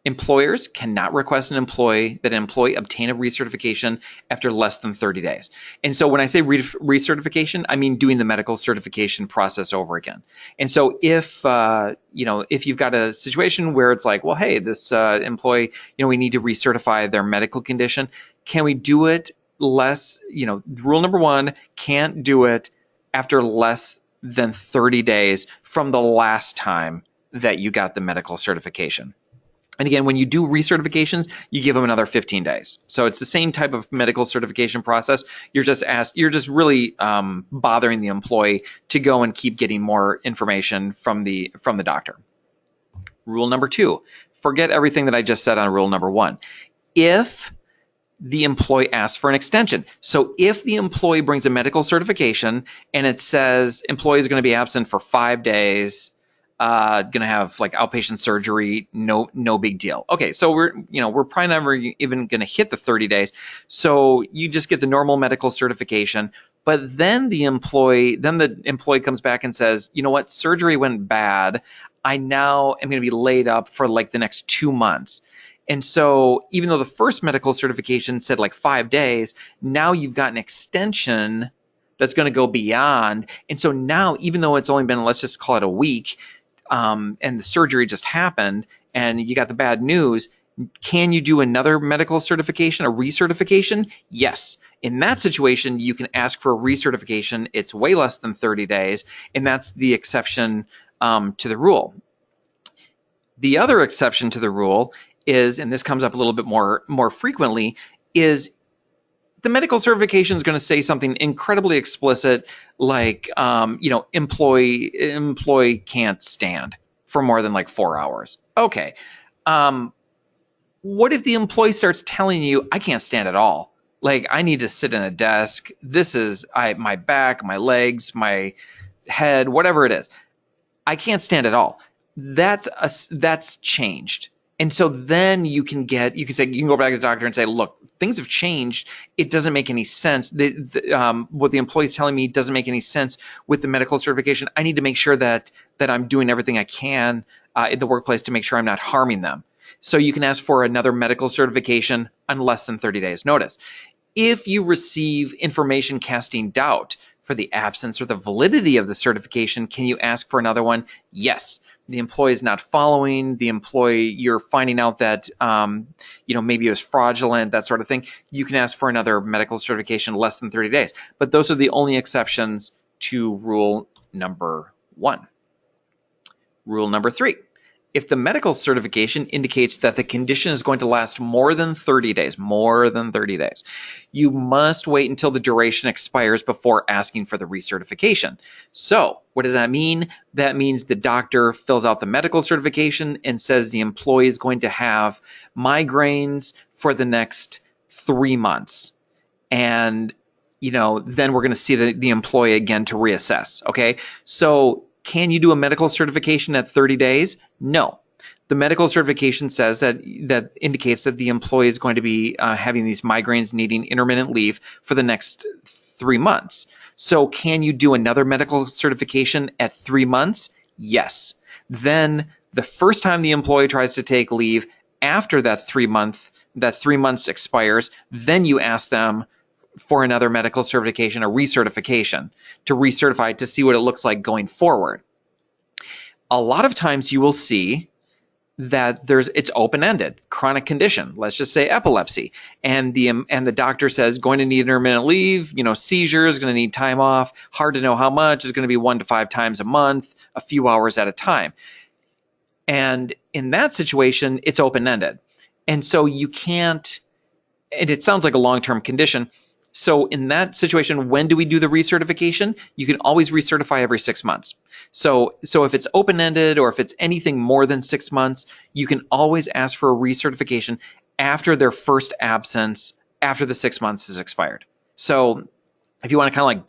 Speaker 1: Employers cannot request that an employee obtain a recertification after less than 30 days. And so when I say recertification, I mean doing the medical certification process over again. And so if you've got a situation where it's like, well, hey, this employee, we need to recertify their medical condition, can we do it less? Rule number one, can't do it after less than 30 days from the last time that you got the medical certification. And again, when you do recertifications, you give them another 15 days. So it's the same type of medical certification process. You're just really bothering the employee to go and keep getting more information from the doctor. Rule number two, forget everything that I just said on rule number one. If the employee asks for an extension. So if the employee brings a medical certification and it says employee is going to be absent for 5 days, going to have like outpatient surgery, no big deal. Okay, so we're probably never even going to hit the 30 days. So you just get the normal medical certification, but then the employee comes back and says, you know what, surgery went bad. I now am going to be laid up for like the next 2 months. And so even though the first medical certification said like 5 days, now you've got an extension that's going to go beyond. And so now, even though it's only been, let's just call it a week, and the surgery just happened and you got the bad news, can you do another medical certification, a recertification? Yes. In that situation, you can ask for a recertification. It's way less than 30 days, and that's the exception to the rule. The other exception to the rule is, and this comes up a little bit more frequently, is the medical certification is going to say something incredibly explicit, like employee can't stand for more than like 4 hours. Okay, what if the employee starts telling you, I can't stand at all? Like, I need to sit in a desk. This is my back, my legs, my head, whatever it is. I can't stand at all. That's changed. And so then you can go back to the doctor and say, look, things have changed. It doesn't make any sense. What the employee is telling me doesn't make any sense with the medical certification. I need to make sure that I'm doing everything I can in the workplace to make sure I'm not harming them. So you can ask for another medical certification on less than 30 days notice. If you receive information casting doubt for the absence or the validity of the certification, can you ask for another one? Yes. The employee is not following, you're finding out that, maybe it was fraudulent, that sort of thing. You can ask for another medical certification less than 30 days. But those are the only exceptions to rule number one. Rule number three. If the medical certification indicates that the condition is going to last more than 30 days, you must wait until the duration expires before asking for the recertification. So what does that mean? That means the doctor fills out the medical certification and says the employee is going to have migraines for the next 3 months. And, then we're going to see the employee again to reassess. Okay. So can you do a medical certification at 30 days? No. The medical certification says that indicates that the employee is going to be having these migraines, needing intermittent leave for the next 3 months. So can you do another medical certification at 3 months? Yes. Then the first time the employee tries to take leave after that 3 months expires, then you ask them for another medical certification, a recertification, to recertify to see what it looks like going forward. A lot of times you will see that it's open-ended, chronic condition, let's just say epilepsy, and the doctor says going to need intermittent leave, seizures, going to need time off, hard to know how much, is going to be 1 to 5 times a month, a few hours at a time. And in that situation, it's open-ended. And so you can't, and it sounds like a long-term condition. So in that situation, when do we do the recertification? You can always recertify every 6 months. So if it's open-ended or if it's anything more than 6 months, you can always ask for a recertification after their first absence, after the 6 months has expired. So if you want to kind of like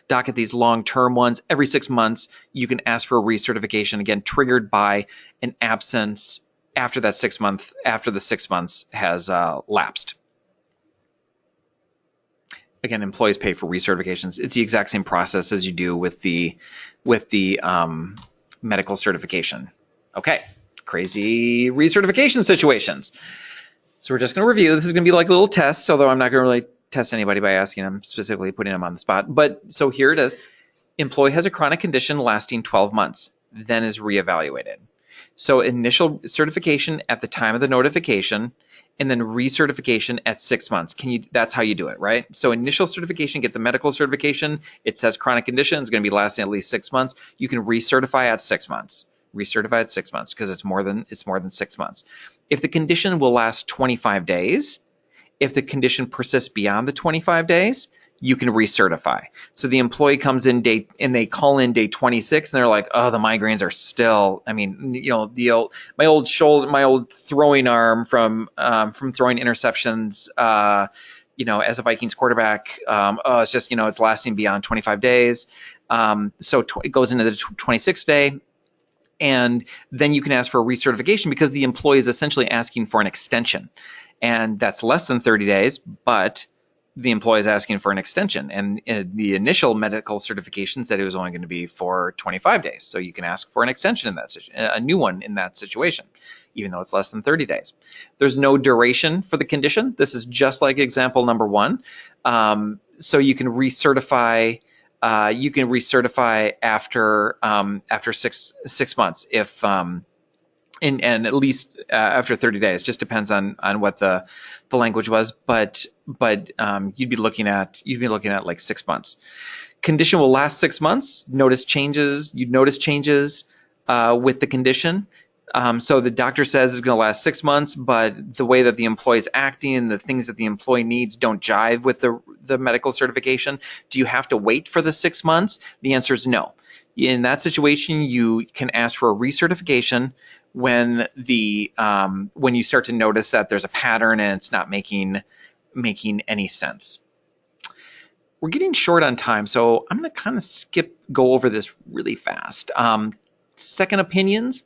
Speaker 1: docket these long-term ones, every 6 months, you can ask for a recertification, again, triggered by an absence after the 6 months has lapsed. Again, employees pay for recertifications. It's the exact same process as you do with the medical certification. Okay, crazy recertification situations. So we're just going to review. This is going to be like a little test, although I'm not going to really test anybody by asking them specifically, putting them on the spot. But so here it is. Employee has a chronic condition lasting 12 months, then is reevaluated. So initial certification at the time of the notification, and then recertification at 6 months. That's how you do it, right? So initial certification, get the medical certification. It says chronic condition is going to be lasting at least 6 months. You can recertify at 6 months. Recertify at 6 months because it's more than 6 months. If the condition will last 25 days, if the condition persists beyond the 25 days, you can recertify. So the employee comes in they call in day 26 and they're like, oh, the migraines are still, I mean, you know, my old throwing arm from throwing interceptions, you know, as a Vikings quarterback, it's just, you know, it's lasting beyond 25 days. So it goes into the 26th day. And then you can ask for a recertification because the employee is essentially asking for an extension. And that's less than 30 days, but the employee is asking for an extension. And the initial medical certification said it was only going to be for 25 days. So you can ask for an extension in that a new one in that situation, even though it's less than 30 days. There's no duration for the condition. This is just like example number one. So you can recertify. You can recertify after 6 months if and at least after 30 days. Just depends on what the language was, but you'd be looking at like 6 months. Condition will last 6 months. You'd notice changes with the condition. So the doctor says it's going to last 6 months, but the way that the employee is acting, the things that the employee needs don't jive with the medical certification. Do you have to wait for the 6 months? The answer is no. In that situation, you can ask for a recertification when you start to notice that there's a pattern and it's not making any sense. We're getting short on time, so I'm going to kind of go over this really fast. Second opinions.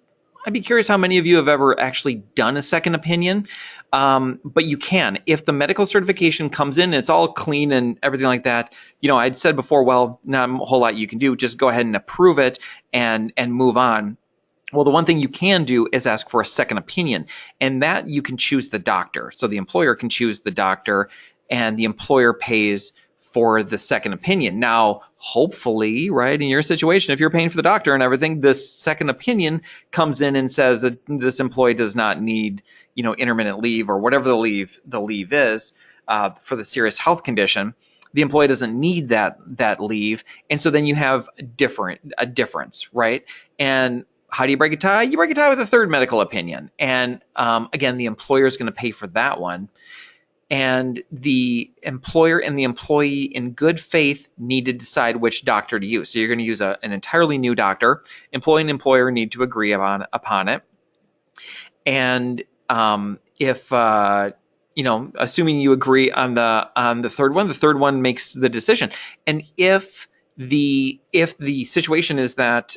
Speaker 1: I'd be curious how many of you have ever actually done a second opinion, but you can. If the medical certification comes in and it's all clean and everything like that, you know, I'd said before, well, not a whole lot you can do. Just go ahead and approve it and move on. Well, the one thing you can do is ask for a second opinion, and that you can choose the doctor. So the employer can choose the doctor, and the employer pays for the second opinion. Now, hopefully, right, in your situation, if you're paying for the doctor and everything, this second opinion comes in and says that this employee does not need, you know, intermittent leave or whatever the leave is for the serious health condition. The employee doesn't need that leave, and so then you have a difference, right? And how do you break a tie? You break a tie with a third medical opinion, and again, the employer is going to pay for that one. And the employer and the employee in good faith need to decide which doctor to use. So you're going to use an entirely new doctor. Employee and employer need to agree upon it. And if you know, assuming you agree on the third one makes the decision. And if the situation is that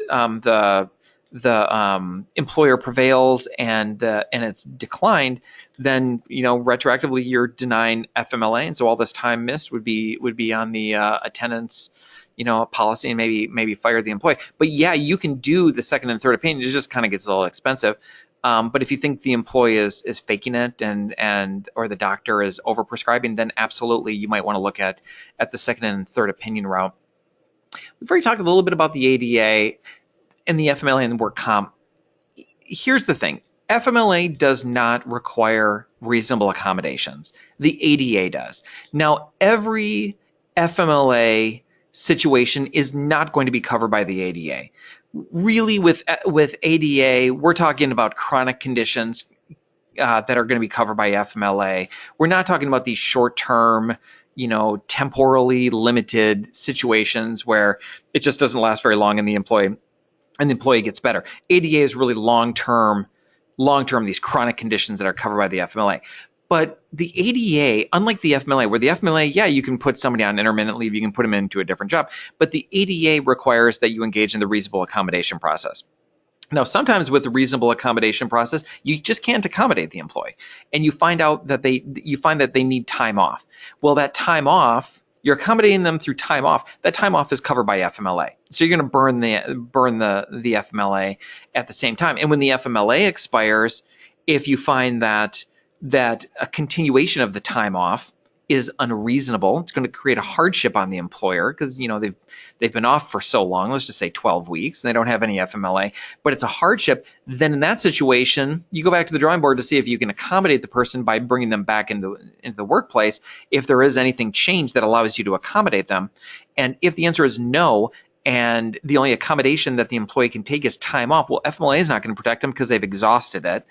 Speaker 1: the employer prevails and it's declined, then, you know, retroactively you're denying FMLA, and so all this time missed would be on the attendance, you know, policy, and maybe fire the employee. But yeah, you can do the second and third opinion. It just kind of gets a little expensive. But if you think the employee is faking it and or the doctor is overprescribing, then absolutely you might want to look at the second and third opinion route. We've already talked a little bit about the ADA and the FMLA and the work comp. Here's the thing. FMLA does not require reasonable accommodations. The ADA does. Now, every FMLA situation is not going to be covered by the ADA. Really, with ADA, we're talking about chronic conditions that are going to be covered by FMLA. We're not talking about these short-term, you know, temporally limited situations where it just doesn't last very long and the employee gets better. ADA is really long-term, these chronic conditions that are covered by the FMLA. But the ADA, unlike the FMLA, where the FMLA, yeah, you can put somebody on intermittent leave, you can put them into a different job, but the ADA requires that you engage in the reasonable accommodation process. Now, sometimes with the reasonable accommodation process, you just can't accommodate the employee, and you find that they need time off. Well, that time off you're accommodating them through time off. That time off is covered by FMLA. So you're going to burn the FMLA at the same time. And when the FMLA expires, if you find that a continuation of the time off is unreasonable, it's going to create a hardship on the employer because they've been off for so long, let's just say 12 weeks, and they don't have any FMLA, but it's a hardship. Then in that situation, you go back to the drawing board to see if you can accommodate the person by bringing them back into the workplace, if there is anything changed that allows you to accommodate them. And if the answer is no, and the only accommodation that the employee can take is time off, well, FMLA is not going to protect them because they've exhausted it.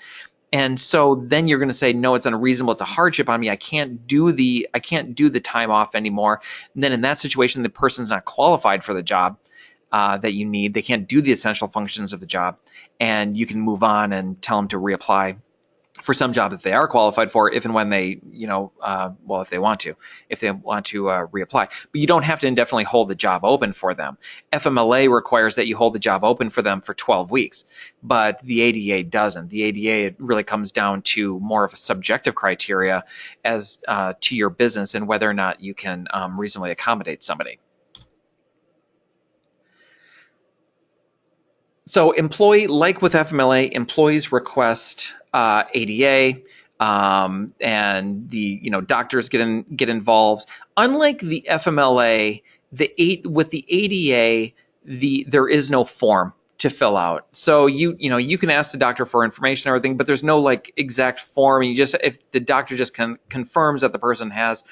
Speaker 1: And so then you're going to say, no, it's unreasonable. It's a hardship on me. I can't do the time off anymore. And then in that situation, the person's not qualified for the job that you need. They can't do the essential functions of the job, and you can move on and tell them to reapply for some job that they are qualified for, if and when they, if they want to reapply. But you don't have to indefinitely hold the job open for them. FMLA requires that you hold the job open for them for 12 weeks, but the ADA doesn't. The ADA, it really comes down to more of a subjective criteria as to your business and whether or not you can reasonably accommodate somebody. So like with FMLA, employees request ADA, and the doctors get involved. Unlike the FMLA, with the ADA, there is no form to fill out. So you can ask the doctor for information and everything, but there's no like exact form. If the doctor just confirms that the person has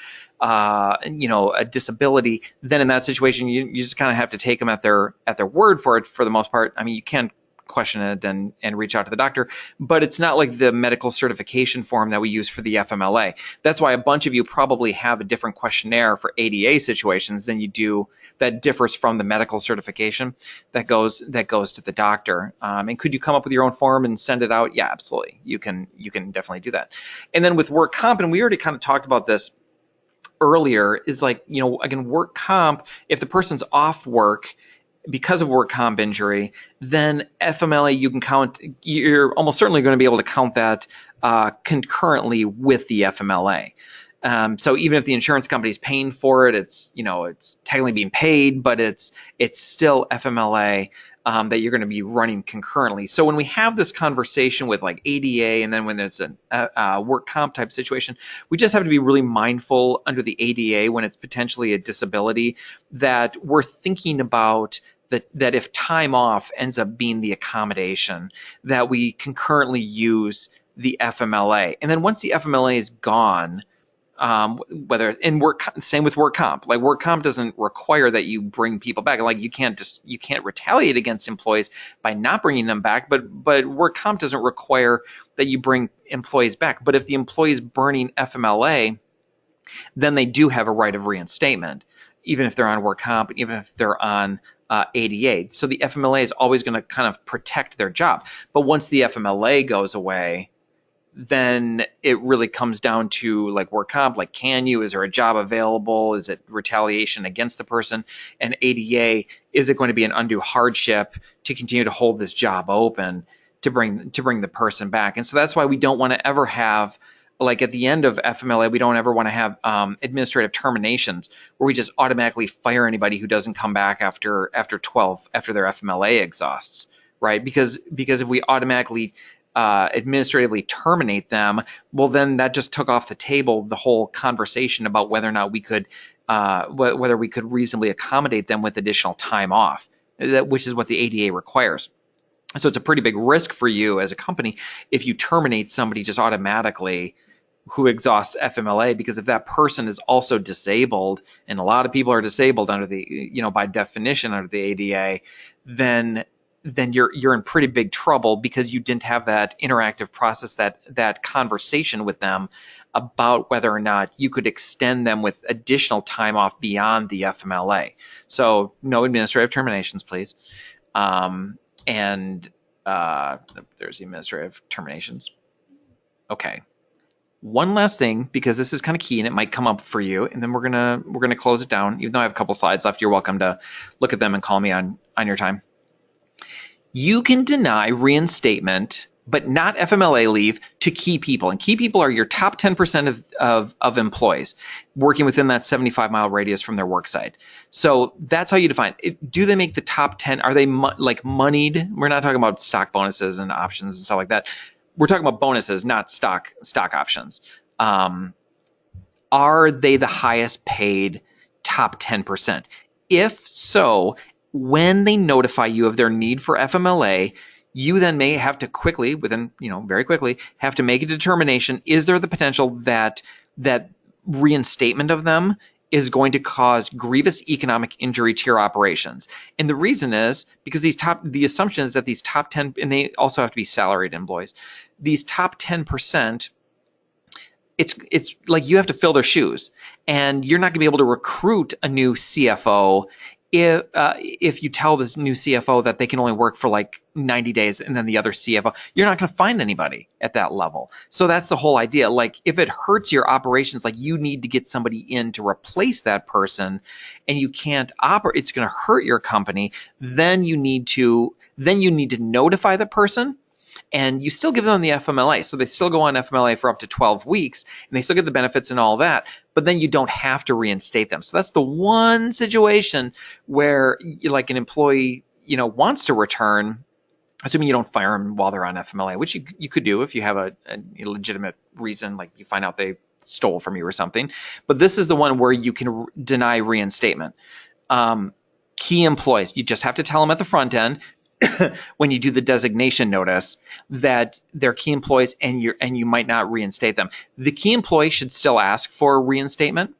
Speaker 1: a disability, then in that situation you just kind of have to take them at their word for it for the most part. I mean, you can question it and reach out to the doctor, but it's not like the medical certification form that we use for the FMLA. That's why a bunch of you probably have a different questionnaire for ADA situations than you do that differs from the medical certification that goes to the doctor. And could you come up with your own form and send it out? Yeah, absolutely. You can definitely do that. And then with work comp, and we already kind of talked about this earlier, is like, again, work comp, if the person's off work because of work comp injury, then FMLA, you're almost certainly going to be able to count that concurrently with the FMLA. So even if the insurance company is paying for it, it's technically being paid, but it's still FMLA that you're going to be running concurrently. So when we have this conversation with like ADA, and then when there's a work comp type situation, we just have to be really mindful under the ADA when it's potentially a disability that we're thinking about that if time off ends up being the accommodation, that we concurrently use the FMLA. And then once the FMLA is gone, same with work comp. Like work comp doesn't require that you bring people back. Like you can't retaliate against employees by not bringing them back. But work comp doesn't require that you bring employees back. But if the employee is burning FMLA, then they do have a right of reinstatement, even if they're on work comp, even if they're on ADA. So the FMLA is always going to kind of protect their job. But once the FMLA goes away, then it really comes down to like work comp, like is there a job available? Is it retaliation against the person? And ADA, is it going to be an undue hardship to continue to hold this job open to bring the person back? And so that's why we don't want to ever have, like at the end of FMLA, we don't ever want to have administrative terminations where we just automatically fire anybody who doesn't come back after their FMLA exhausts, right? Because if we automatically administratively terminate them, well, then that just took off the table the whole conversation about whether or not we could reasonably accommodate them with additional time off, which is what the ADA requires. So it's a pretty big risk for you as a company if you terminate somebody just automatically who exhausts FMLA, because if that person is also disabled, and a lot of people are disabled under the, by definition under the ADA, then you're in pretty big trouble because you didn't have that interactive process, that conversation with them about whether or not you could extend them with additional time off beyond the FMLA. So no administrative terminations, please. There's the administrative terminations. Okay. One last thing, because this is kind of key and it might come up for you, and then we're gonna close it down. Even though I have a couple slides left, you're welcome to look at them and call me on your time. You can deny reinstatement but not FMLA leave to key people. And key people are your top 10% of employees working within that 75-mile radius from their work site. So that's how you define it. Do they make the top 10? Are they like moneyed? We're not talking about stock bonuses and options and stuff like that. We're talking about bonuses, not stock options. Are they the highest paid top 10%? If so, when they notify you of their need for FMLA, you then may have to quickly, very quickly, have to make a determination, is there the potential that reinstatement of them is going to cause grievous economic injury to your operations? And the reason is because the assumption is that these top 10, and they also have to be salaried employees, these top 10%, it's like you have to fill their shoes, and you're not going to be able to recruit a new CFO if you tell this new CFO that they can only work for like 90 days and then the other CFO, you're not going to find anybody at that level. So that's the whole idea. Like if it hurts your operations, like you need to get somebody in to replace that person and you can't operate, it's going to hurt your company. Then you need to notify the person. And you still give them the FMLA. So they still go on FMLA for up to 12 weeks, and they still get the benefits and all that, but then you don't have to reinstate them. So that's the one situation where like an employee, wants to return, assuming you don't fire them while they're on FMLA, which you could do if you have a legitimate reason, like you find out they stole from you or something. But this is the one where you can deny reinstatement. Key employees, you just have to tell them at the front end, when you do the designation notice, that they're key employees and you might not reinstate them. The key employee should still ask for reinstatement.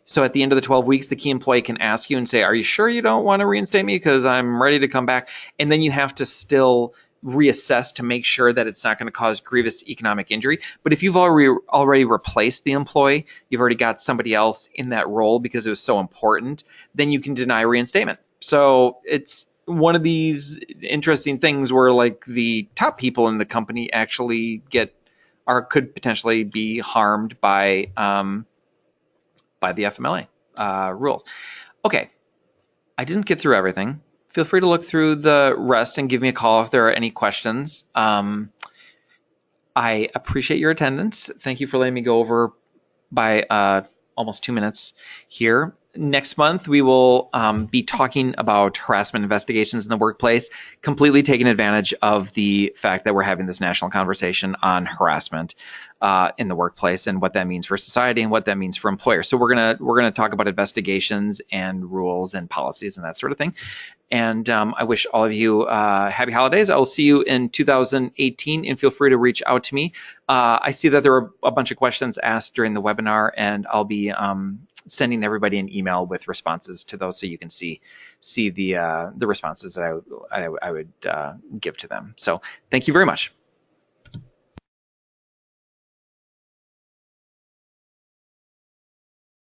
Speaker 1: So at the end of the 12 weeks, the key employee can ask you and say, are you sure you don't want to reinstate me? Because I'm ready to come back. And then you have to still reassess to make sure that it's not going to cause grievous economic injury. But if you've already replaced the employee, you've already got somebody else in that role because it was so important, then you can deny reinstatement. So it's one of these interesting things where like the top people in the company actually could potentially be harmed by the FMLA rules. Okay, I didn't get through everything. Feel free to look through the rest and give me a call if there are any questions. I appreciate your attendance. Thank you for letting me go over by almost 2 minutes here. Next month, we will be talking about harassment investigations in the workplace, completely taking advantage of the fact that we're having this national conversation on harassment in the workplace and what that means for society and what that means for employers. So we're gonna talk about investigations and rules and policies and that sort of thing. And I wish all of you happy holidays. I will see you in 2018, and feel free to reach out to me. I see that there were a bunch of questions asked during the webinar, and I'll be sending everybody an email with responses to those so you can see the responses that I would give to them. So thank you very much.